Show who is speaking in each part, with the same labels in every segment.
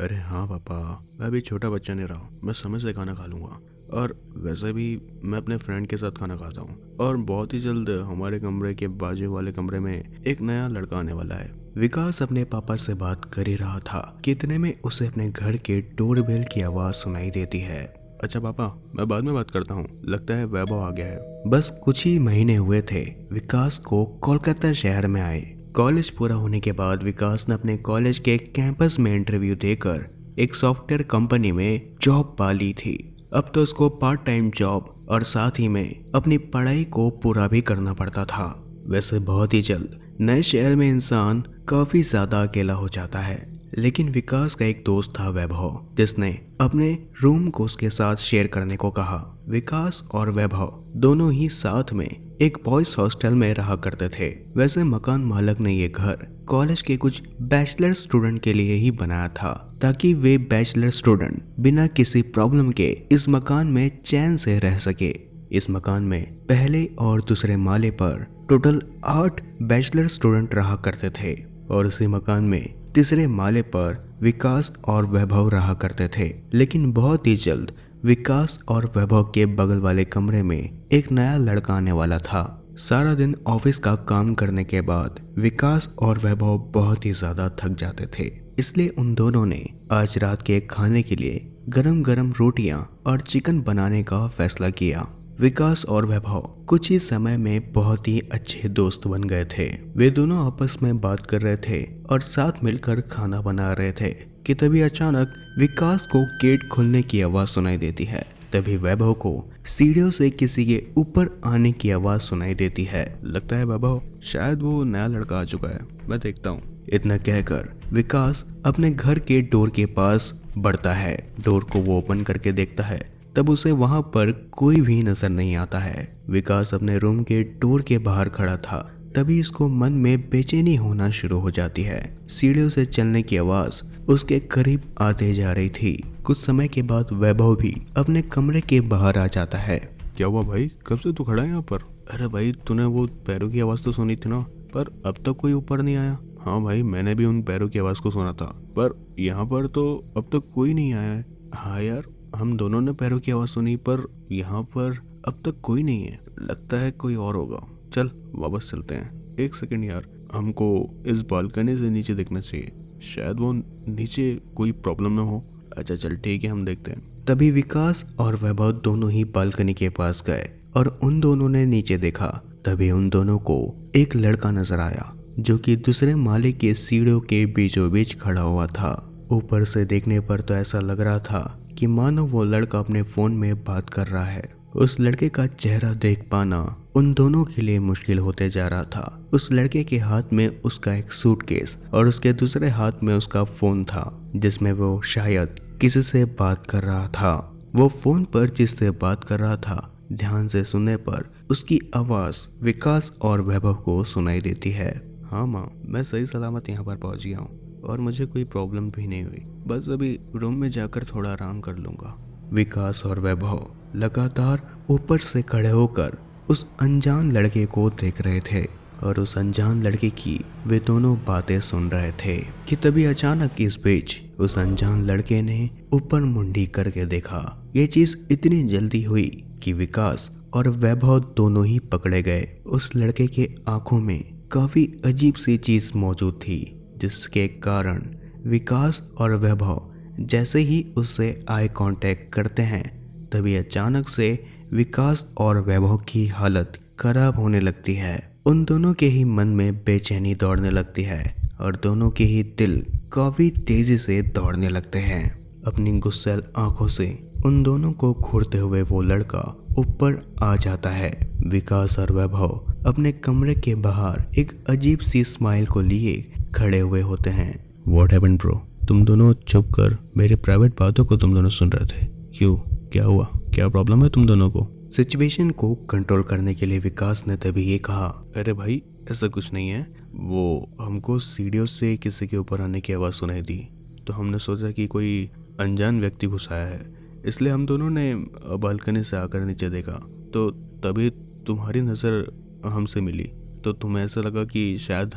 Speaker 1: अरे हाँ पापा, मैं अभी छोटा बच्चा नहीं रहा हूँ। मैं समय से खाना खा लूँगा। और वैसे भी मैं अपने फ्रेंड के साथ खाना खाता हूँ और बहुत ही जल्द हमारे कमरे के बाजू वाले कमरे में एक नया लड़का आने वाला है। विकास अपने पापा से बात कर ही रहा था कि इतने में उसे अपने घर के डोरबेल की आवाज सुनाई देती है। अच्छा पापा, मैं बाद में बात करता हूँ, लगता है वैभव आ गया है। बस कुछ ही महीने हुए थे विकास को कोलकाता शहर में आए। कॉलेज पूरा होने के बाद विकास ने अपने कॉलेज के कैंपस में इंटरव्यू देकर एक सॉफ्टवेयर कंपनी में जॉब पा ली थी। अब तो उसको पार्ट टाइम जॉब और साथ ही में अपनी पढ़ाई को पूरा भी करना पड़ता था। वैसे बहुत ही जल्द नए शहर में इंसान काफी ज्यादा अकेला हो जाता है, लेकिन विकास का एक दोस्त था वैभव, जिसने अपने रूम को उसके साथ शेयर करने को कहा। विकास और वैभव दोनों ही साथ में एक बॉयज हॉस्टल में रहा करते थे। वैसे मकान मालिक ने ये घर कॉलेज के कुछ बैचलर स्टूडेंट के लिए ही बनाया था, ताकि वे बैचलर स्टूडेंट बिना किसी प्रॉब्लम के इस मकान में चैन से रह सके। इस मकान में पहले और दूसरे माले पर टोटल 8 बैचलर स्टूडेंट रहा करते थे और उसी मकान में तीसरे माले पर विकास और वैभव रहा करते थे। लेकिन बहुत ही जल्द विकास और वैभव के बगल वाले कमरे में एक नया लड़का आने वाला था। सारा दिन ऑफिस का काम करने के बाद विकास और वैभव बहुत ही ज्यादा थक जाते थे, इसलिए उन दोनों ने आज रात के खाने के लिए गरम गरम रोटियां और चिकन बनाने का फैसला किया। विकास और वैभव कुछ ही समय में बहुत ही अच्छे दोस्त बन गए थे। वे दोनों आपस में बात कर रहे थे और साथ मिलकर खाना बना रहे थे कि तभी अचानक विकास को गेट खुलने की आवाज सुनाई देती है। तभी वैभव को सीढ़ियों से किसी के ऊपर आने की आवाज सुनाई देती है। लगता है वैभव, शायद वो नया लड़का आ चुका है, मैं देखता हूँ। इतना कहकर विकास अपने घर के डोर के पास बढ़ता है। डोर को वो ओपन करके देखता है, तब उसे वहां पर कोई भी नजर नहीं आता है। विकास अपने रूम के डोर के बाहर खड़ा था, तभी इसको मन में बेचैनी होना शुरू हो जाती है। सीढ़ियों से चलने की आवाज उसके करीब आते जा रही थी। कुछ समय के बाद वैभव भी अपने कमरे के बाहर आ जाता है। क्या हुआ भाई, कब से तू खड़ा है यहाँ पर? अरे भाई, तूने वो पैरों की आवाज तो सुनी थी ना, पर अब तक कोई ऊपर नहीं आया। हाँ भाई, मैंने भी उन पैरों की आवाज को सुना था, पर यहाँ पर तो अब तक कोई नहीं आया है। हाँ यार, हम दोनों ने पैरों की आवाज सुनी, पर यहाँ पर अब तक कोई नहीं है। लगता है कोई और होगा। चल वापस चलते हैं। एक सेकंड यार, हमको इस बालकनी से नीचे देखना चाहिए, शायद वो नीचे कोई प्रॉब्लम ना हो। अच्छा चल ठीक है, हम देखते हैं। तभी विकास और वैभव दोनों ही बालकनी के पास गए और उन दोनों ने नीचे देखा। तभी उन दोनों को एक लड़का नजर आया, जो कि दूसरे माले के सीढ़ियों के बीचों बीच खड़ा हुआ था। ऊपर से देखने पर तो ऐसा लग रहा था कि मानो वो लड़का अपने फोन में बात कर रहा है। उस लड़के का चेहरा देख पाना उन दोनों के लिए मुश्किल होते जा रहा था। उस लड़के के हाथ में उसका एक सूटकेस और उसके दूसरे हाथ में उसका फोन था, जिसमें वो शायद किसी से बात कर रहा था। वो फोन पर जिससे बात कर रहा था, ध्यान से सुनने पर उसकी आवाज विकास और वैभव को सुनाई देती है। हाँ माँ, मैं सही सलामत यहाँ पर पहुँच गया हूँ और मुझे कोई प्रॉब्लम भी नहीं हुई। बस अभी रूम में जाकर थोड़ा आराम कर लूंगा। विकास और वैभव लगातार ऊपर से खड़े होकर उस अनजान लड़के को देख रहे थे और उस अनजान लड़के की वे दोनों बातें सुन रहे थे कि तभी अचानक इस बीच उस अनजान लड़के ने ऊपर मुंडी करके देखा। ये चीज इतनी जल्दी हुई कि विकास और वैभव दोनों ही पकड़े गए। उस लड़के के आंखों में काफी अजीब सी चीज मौजूद थी, जिसके कारण विकास और वैभव जैसे ही उससे आई कांटेक्ट करते हैं, तभी अचानक से विकास और वैभव की हालत खराब होने लगती है। उन दोनों के ही मन में बेचैनी दौड़ने लगती है और दोनों के ही दिल काफी तेजी से दौड़ने लगते हैं। अपनी गुस्सैल आंखों से उन दोनों को घूरते हुए वो लड़का ऊपर आ जाता है। विकास और वैभव अपने कमरे के बाहर एक अजीब सी स्माइल को लिए खड़े हुए होते हैं। What happened bro? तुम दोनों चुप कर मेरे प्राइवेट बातों को तुम दोनों सुन रहे थे, क्यों? क्या हुआ? क्या प्रॉब्लम है तुम दोनों को? सिचुएशन को कंट्रोल करने के लिए विकास ने तभी ये कहा, अरे भाई ऐसा कुछ नहीं है, वो हमको सीढ़ियों से किसी के ऊपर आने की आवाज़ सुनाई दी, तो हमने सोचा कि कोई अनजान व्यक्ति घुस आया है, इसलिए हम दोनों ने बालकनी से आकर नीचे देखा, तो तभी तुम्हारी नज़र हमसे मिली, तो तुम्हें ऐसा लगा कि शायद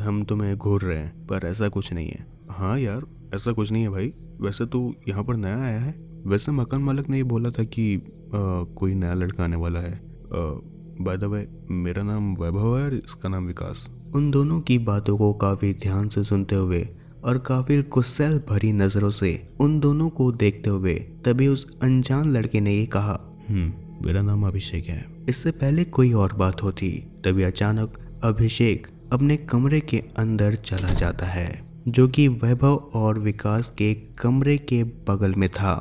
Speaker 1: हम तुम्हें घूर रहे हैं, पर ऐसा कुछ नहीं है। हाँ यार, ऐसा कुछ नहीं है भाई, वैसे तू यहाँ पर नया आया है। वैसे मकान मालिक ने ये बोला था कि कोई नया लड़का आने वाला है। बाय द वे मेरा नाम वैभव है और इसका नाम विकास। उन दोनों की बातों को काफ़ी ध्यान से सुनते हुए और काफी गुस्सैल भरी नजरों से उन दोनों को देखते हुए तभी उस अनजान लड़के ने ये कहा, मेरा नाम अभिषेक है। इससे पहले कोई और बात होती, तभी अचानक अभिषेक अपने कमरे के अंदर चला जाता है, जो कि वैभव और विकास के कमरे के बगल में था।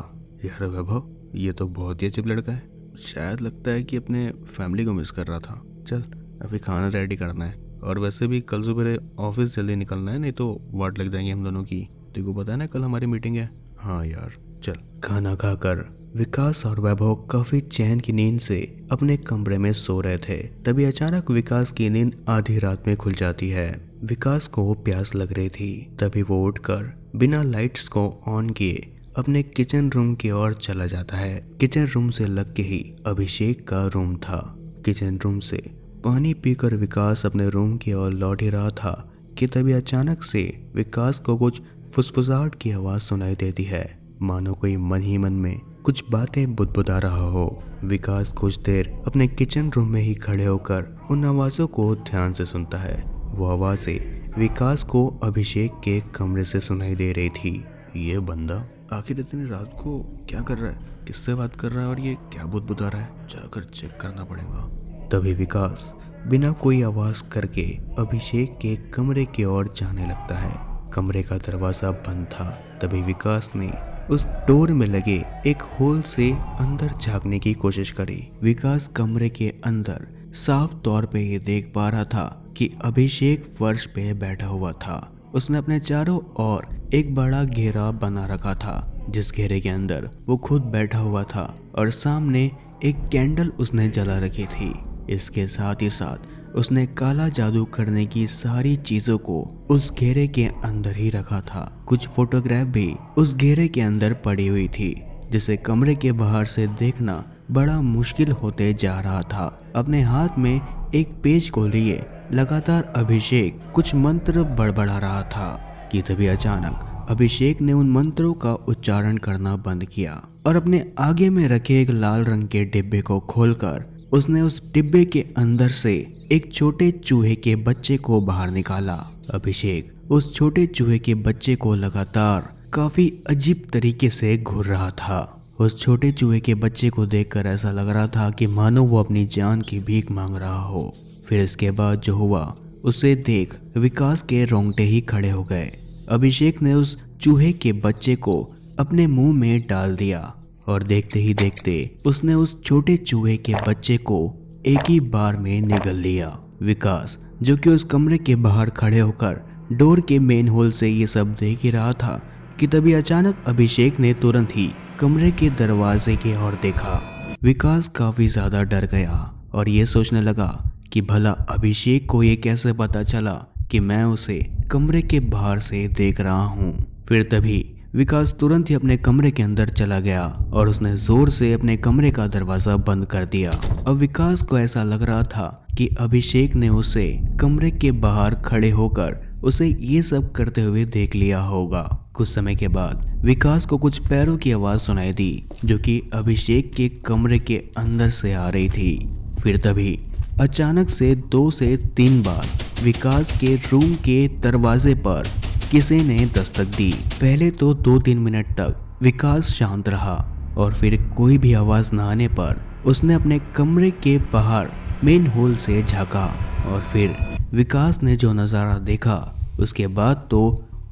Speaker 1: यार वैभव, ये तो बहुत ही अजीब लड़का है। शायद लगता है कि अपने फैमिली को मिस कर रहा था। चल अभी खाना रेडी करना है, और वैसे भी कल सुबह ऑफिस जल्दी निकलना है, नहीं तो वाट लग जाएंगे हम दोनों की। तेरे को पता है ना कल हमारी मीटिंग है। हाँ यार चल। खाना खाकर विकास और वैभव काफी चैन की नींद से अपने कमरे में सो रहे थे। तभी अचानक विकास की नींद आधी रात में खुल जाती है। विकास को प्यास लग रही थी, तभी वो उठकर बिना लाइट्स को ऑन किए अपने किचन रूम की ओर चला जाता है। किचन रूम से लग के ही अभिषेक का रूम था। किचन रूम से पानी पीकर विकास अपने रूम की ओर लौट ही रहा था कि तभी अचानक से विकास को कुछ फुसफुसाहट की आवाज सुनाई देती है, मानो कोई मन ही मन में कुछ बातें बुदबुदा रहा हो। विकास कुछ देर अपने किचन रूम में ही खड़े होकर उन आवाजों को ध्यान से सुनता है। वो आवाजें विकास को अभिषेक के कमरे से सुनाई दे रही थी। ये बंदा आखिर इतनी रात को क्या कर रहा है, किससे बात कर रहा है और ये क्या बुदबुदा रहा है, जाकर चेक करना पड़ेगा। तभी विकास बिना कोई आवाज करके अभिषेक के कमरे की ओर जाने लगता है। कमरे का दरवाजा बंद था। तभी विकास ने उस डोर में लगे एक होल से अंदर झांकने की कोशिश करी। विकास कमरे के अंदर साफ तौर पे ये देख पा रहा था कि अभिषेक फर्श पे बैठा हुआ था। उसने अपने चारों ओर एक बड़ा घेरा बना रखा था, जिस घेरे के अंदर वो खुद बैठा हुआ था और सामने एक कैंडल उसने जला रखी थी। इसके साथ ही साथ उसने काला जादू करने की सारी चीजों को उस घेरे के अंदर ही रखा था। कुछ फोटोग्राफ भी उस घेरे के अंदर पड़ी हुई थी, जिसे कमरे के बाहर से देखना बड़ा मुश्किल होते जा रहा था। अपने हाथ में एक पेज को लिए लगातार अभिषेक कुछ मंत्र बड़बड़ा रहा था कि तभी अचानक अभिषेक ने उन मंत्रों का उच्चारण करना बंद किया और अपने आगे में रखे एक लाल रंग के डिब्बे को खोलकर उसने उस डिब्बे के अंदर से एक छोटे चूहे के बच्चे को बाहर निकाला। अभिषेक उस छोटे चूहे के बच्चे को लगातार काफी अजीब तरीके से घूर रहा था। उस छोटे चूहे के बच्चे को देखकर ऐसा लग रहा था कि मानो वो अपनी जान की भीख मांग रहा हो। फिर इसके बाद जो हुआ उसे देख विकास के रोंगटे ही खड़े हो गए। अभिषेक ने उस चूहे के बच्चे को अपने मुंह में डाल दिया और देखते ही देखते उसने उस छोटे चूहे के बच्चे को एक ही बार में निगल लिया। विकास, जो कि उस कमरे के बाहर खड़े होकर डोर के मेन होल से ये सब देख ही रहा था कि तभी अचानक अभिषेक ने तुरंत ही कमरे के दरवाजे की ओर देखा। विकास काफी ज्यादा डर गया और ये सोचने लगा कि भला अभिषेक को ये कैसे पता चला कि मैं उसे कमरे के बाहर से देख रहा हूँ। फिर तभी विकास तुरंत ही अपने कमरे के अंदर चला गया और उसने जोर से अपने कमरे का दरवाजा बंद कर दिया। अब विकास को ऐसा लग रहा था कि अभिषेक ने उसे कमरे के बाहर खड़े होकर उसे ये सब करते हुए देख लिया होगा। कुछ समय के बाद विकास को कुछ पैरों की आवाज सुनाई दी, जो कि अभिषेक के कमरे के अंदर से आ रही थी। फिर तभी अचानक से 2 से 3 बार विकास के रूम के दरवाजे पर किसी ने दस्तक दी। पहले तो 2-3 मिनट तक विकास शांत रहा और फिर कोई भी आवाज न आने पर उसने अपने कमरे के बाहर मेन होल से झांका और फिर विकास ने जो नज़ारा देखा उसके बाद तो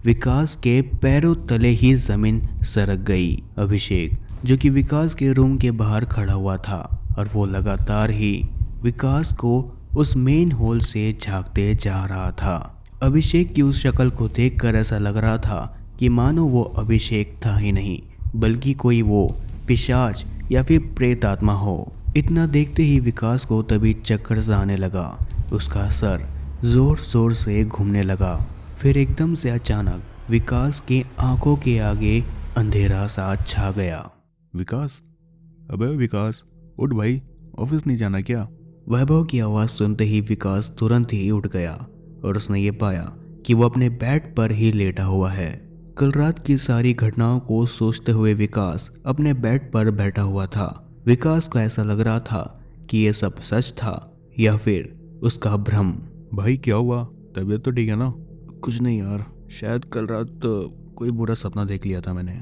Speaker 1: विकास के पैरों तले ही जमीन सरक गई। अभिषेक, जो कि विकास के रूम के बाहर खड़ा हुआ था और वो लगातार ही विकास को उस मेन होल से झांकते जा रहा था। अभिषेक की उस शक्ल को देखकर ऐसा लग रहा था कि मानो वो अभिषेक था ही नहीं, बल्कि कोई वो पिशाच या फिर प्रेत आत्मा हो। इतना देखते ही विकास को तभी चक्कर सा आने लगा। उसका सर जोर जोर से घूमने लगा। फिर एकदम से अचानक विकास की आंखों के आगे अंधेरा सा छा गया। विकास, अबे विकास, उठ भाई, ऑफिस नहीं जाना क्या? वैभव की आवाज़ सुनते ही विकास तुरंत ही उठ गया और उसने ये पाया कि वो अपने बेड पर ही लेटा हुआ है। कल रात की सारी घटनाओं को सोचते हुए विकास अपने बेड पर बैठा हुआ था। विकास को ऐसा लग रहा था कि ये सब सच था या फिर उसका भ्रम। भाई क्या हुआ, तबीयत तो ठीक है ना? कुछ नहीं यार, शायद कल रात कोई बुरा सपना देख लिया था मैंने।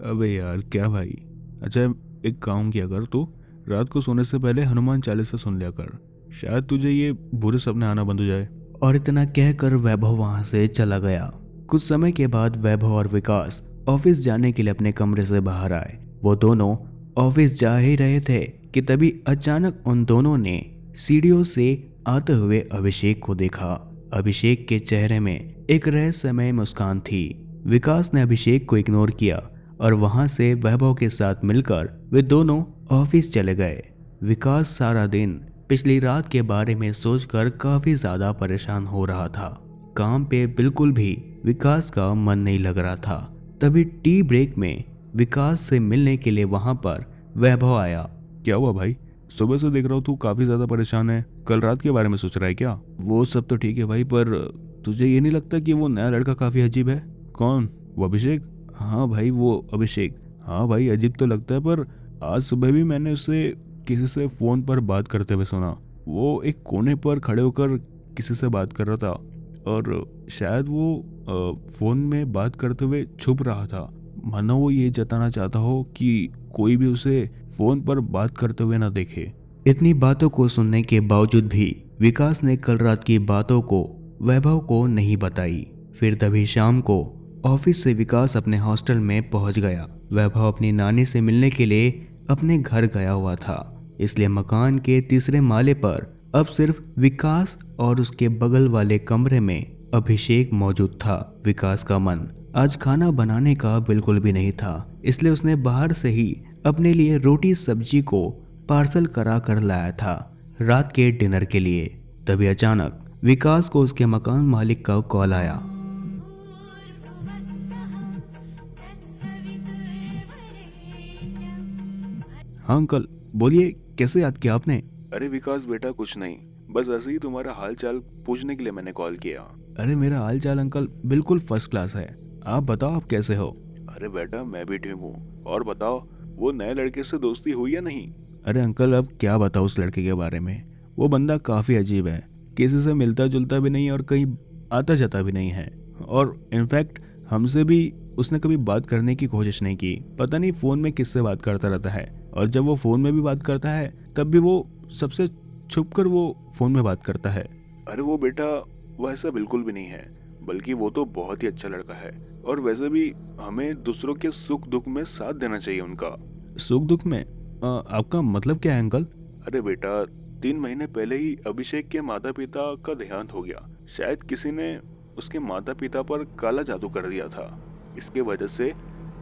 Speaker 1: अबे यार क्या भाई। अच्छा एक काम किया कर, तू रात को सोने से पहले हनुमान चालीसा सुन लिया कर, शायद तुझे ये बुरे सपने आना बंद हो जाए। और इतना कहकर वैभव वहां से चला गया। कुछ समय के बाद वैभव और विकास ऑफिस जाने के लिए अपने कमरे से बाहर आए। वो दोनों ऑफिस जा ही रहे थे कि तभी अचानक उन दोनों ने सीढ़ियों से आते हुए अभिषेक को देखा। अभिषेक के चेहरे में एक रहस्यमय मुस्कान थी। विकास ने अभिषेक को इग्नोर किया और वहां से वैभव के साथ मिलकर वे दोनों ऑफिस चले गए। विकास सारा दिन पिछली रात के बारे में सोचकर काफी ज्यादा परेशान हो रहा था। काम पे बिल्कुल भी विकास का मन नहीं लग रहा था। तभी टी ब्रेक में विकास से मिलने के लिए वहां पर वैभव आया। क्या हुआ भाई, सुबह से देख रहा हूँ तू काफी ज्यादा परेशान है, कल रात के बारे में सोच रहा है क्या? वो सब तो ठीक है भाई, पर तुझे ये नहीं लगता कि वो नया लड़का काफी अजीब है? कौन, वो अभिषेक? हाँ भाई वो अभिषेक। हाँ भाई अजीब तो लगता है, पर आज सुबह भी मैंने उसे किसी से फोन पर बात करते हुए सुना। वो एक कोने पर खड़े होकर किसी से बात कर रहा था और शायद वो फोन में बात करते हुए छुप रहा था। मानो वो ये जताना चाहता हो कि कोई भी उसे फोन पर बात करते हुए ना देखे। इतनी बातों को सुनने के बावजूद भी विकास ने कल रात की बातों को वैभव को नहीं बताई। फिर तभी शाम को ऑफिस से विकास अपने हॉस्टल में पहुंच गया। वैभव अपनी नानी से मिलने के लिए अपने घर गया हुआ था, इसलिए मकान के तीसरे माले पर अब सिर्फ विकास और उसके बगल वाले कमरे में अभिषेक मौजूद था। विकास का मन आज खाना बनाने का बिल्कुल भी नहीं था, इसलिए उसने बाहर से ही अपने लिए रोटी सब्जी को पार्सल करा कर लाया था रात के डिनर के लिए। तभी अचानक विकास को उसके मकान मालिक का कॉल आया। हाँ अंकल बोलिए, कैसे याद किया आपने?
Speaker 2: अरे विकास बेटा कुछ नहीं, बस ऐसे ही तुम्हारा हाल चाल पूछने के लिए मैंने कॉल किया।
Speaker 1: अरे मेरा हाल चाल अंकल बिल्कुल फर्स्ट क्लास है, आप बताओ आप कैसे हो?
Speaker 2: अरे बेटा मैं भी ठीक हूँ, और बताओ वो नए लड़के से दोस्ती हुई या नहीं?
Speaker 1: अरे अंकल अब क्या बताओ उस लड़के के बारे में। वो बंदा काफ़ी अजीब है, किसी से मिलता जुलता भी नहीं और कहीं आता जाता भी नहीं है, और इनफैक्ट हमसे भी उसने कभी बात करने की कोशिश नहीं की। पता नहीं फ़ोन में किससे बात करता रहता है, और जब वो फ़ोन में भी बात करता है तब भी वो सबसे छुप कर वो फ़ोन में बात करता है।
Speaker 2: अरे वो बेटा वो ऐसा बिल्कुल भी नहीं है, बल्कि वो तो बहुत ही अच्छा लड़का है, और वैसे भी हमें दूसरों के सुख दुख में साथ देना चाहिए उनका।
Speaker 1: सुख दुख में? आपका मतलब क्या है अंकल?
Speaker 2: अरे बेटा 3 महीने पहले ही अभिषेक के माता पिता का देहांत हो गया। शायद किसी ने उसके माता पिता पर काला जादू कर दिया था, इसके वजह से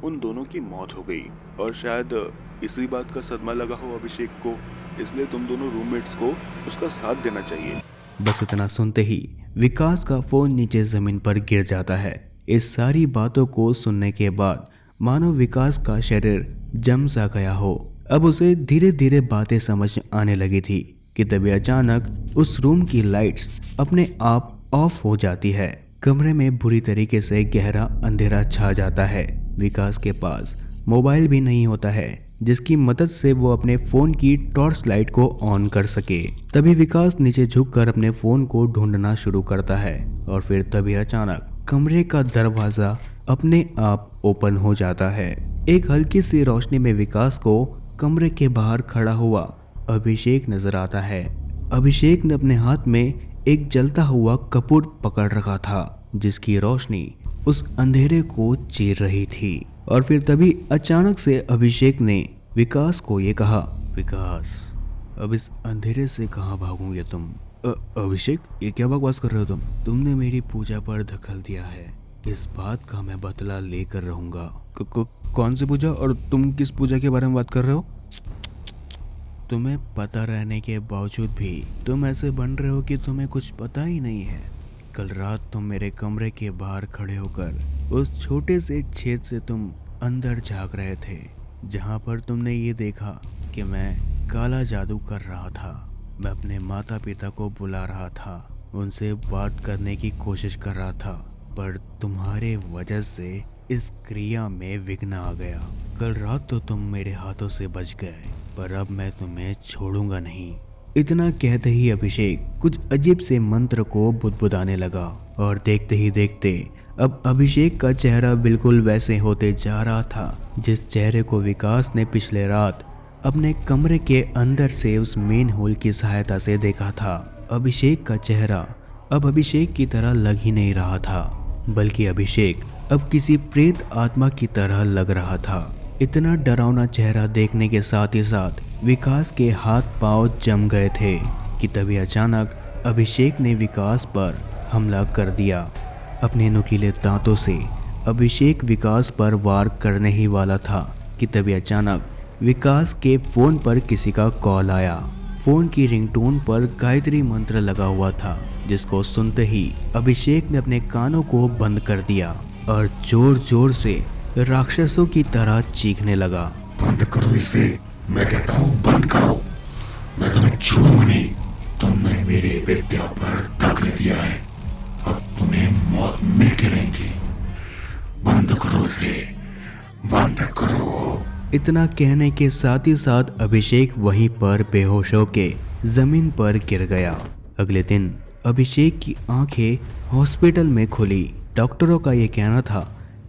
Speaker 2: उन दोनों की मौत हो गई, और शायद इसी बात का सदमा लगा हो अभिषेक को, इसलिए तुम दोनों रूममेट्स को उसका साथ देना चाहिए।
Speaker 1: बस इतना सुनते ही विकास का फोन नीचे जमीन पर गिर जाता है। इस सारी बातों को सुनने के बाद मानो विकास का शरीर जम सा गया हो। अब उसे धीरे धीरे बातें समझ आने लगी थी कि तभी अचानक उस रूम की लाइट्स अपने आप ऑफ हो जाती है। कमरे में बुरी तरीके से गहरा अंधेरा छा जाता है। विकास के पास मोबाइल भी नहीं होता है जिसकी मदद से वो अपने फोन की टॉर्च लाइट को ऑन कर सके। तभी विकास नीचे झुककर अपने फोन को ढूंढना शुरू करता है, और फिर तभी अचानक कमरे का दरवाजा अपने आप ओपन हो जाता है। एक हल्की सी रोशनी में विकास को कमरे के बाहर खड़ा हुआ अभिषेक नजर आता है। अभिषेक ने अपने हाथ में एक जलता हुआ कपूर पकड़ रखा था, जिसकी रोशनी उस अंधेरे को चीर रही थी। और फिर तभी अचानक से अभिषेक ने विकास को ये कहा, विकास अब इस अंधेरे से कहाँ भागोगे तुम? अभिषेक ये क्या बकवास कर रहे हो तुम? तुमने मेरी पूजा पर दखल दिया है, इस बात का मैं बदला लेकर रहूंगा। कौन सी पूजा, और तुम किस पूजा के बारे में बात कर रहे हो? तुम्हें पता रहने के बावजूद भी तुम ऐसे बन रहे हो कि तुम्हें कुछ पता ही नहीं है। कल रात तुम मेरे कमरे के बाहर खड़े होकर उस छोटे से छेद से तुम अंदर झांक रहे थे, जहां पर तुमने ये देखा कि मैं काला जादू कर रहा था। मैं अपने माता पिता को बुला रहा था, उनसे बात करने की कोशिश कर रहा था, पर तुम्हारे वजह से इस क्रिया में विघ्न आ गया। कल रात तो तुम मेरे हाथों से बच गए, पर अब मैं तुम्हें छोड़ूंगा नहीं। इतना कहते ही अभिषेक कुछ अजीब से मंत्र को बुदबुदाने लगा और देखते ही देखते अब अभिषेक का चेहरा बिल्कुल वैसे होते जा रहा था जिस चेहरे को विकास ने पिछले रात अपने कमरे के अंदर से उस मेन होल की सहायता से देखा था। अभिषेक का चेहरा अब अभिषेक की तरह लग ही नहीं रहा था, बल्कि अभिषेक अब किसी प्रेत आत्मा की तरह लग रहा था। इतना डरावना चेहरा देखने के साथ ही साथ विकास के हाथ पांव जम गए थे कि तभी अचानक अभिषेक ने विकास पर हमला कर दिया। अपने नुकीले दांतों से अभिषेक विकास पर वार करने ही वाला था कि तभी अचानक विकास के फोन पर किसी का कॉल आया। फोन की रिंगटोन पर गायत्री मंत्र लगा हुआ था, जिसको सुनते ही अभिषेक ने अपने कानों को बंद कर दिया और जोर जोर से राक्षसों की तरह चीखने लगा।
Speaker 3: बंद करो इसे, मैं कहता हूँ बंद करो। मैं तुम्हें छोड़ूंगा नहीं। तुमने मेरे विद्या पर दखल दिया है, अब तुम्हें मौत मिलती रहेगी। बंद करो इसे, बंद करो।
Speaker 1: इतना कहने के साथ ही साथ अभिषेक वहीं पर बेहोश होके जमीन पर गिर गया। अगले दिन अभिषेक की आंखें हॉस्पिटल में खुली। डॉक्टरों का ये कहना था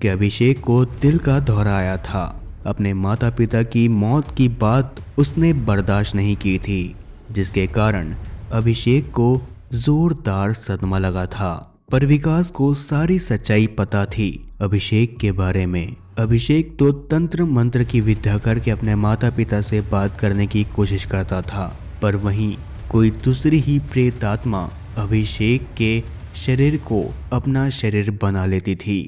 Speaker 1: कि अभिषेक को दिल का दौरा आया था। अपने माता पिता की मौत की बात उसने बर्दाश्त नहीं की थी, जिसके कारण अभिषेक को जोरदार सदमा लगा था। पर विकास को सारी सच्चाई पता थी अभिषेक के बारे में। अभिषेक तो तंत्र मंत्र की विद्या करके अपने माता पिता से बात करने की कोशिश करता था, पर वहीं कोई दूसरी ही प्रेत आत्मा अभिषेक के शरीर को अपना शरीर बना लेती थी।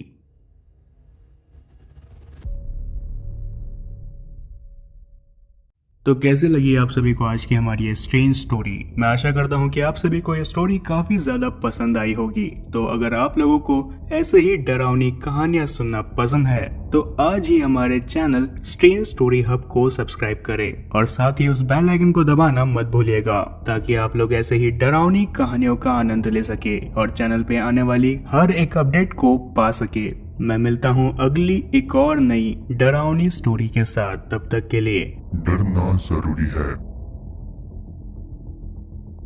Speaker 4: तो कैसे लगी आप सभी को आज की हमारी ये स्ट्रेंज स्टोरी। मैं आशा करता हूँ कि आप सभी को ये स्टोरी काफी ज्यादा पसंद आई होगी। तो अगर आप लोगों को ऐसे ही डरावनी कहानियां सुनना पसंद है तो आज ही हमारे चैनल स्ट्रेंज स्टोरी हब को सब्सक्राइब करें और साथ ही उस बेल आइकन को दबाना मत भूलिएगा, ताकि आप लोग ऐसे ही डरावनी कहानियों का आनंद ले सके और चैनल पे आने वाली हर एक अपडेट को पा सके। मैं मिलता हूँ अगली एक और नई डरावनी स्टोरी के साथ। तब तक के लिए
Speaker 3: डरना जरूरी है।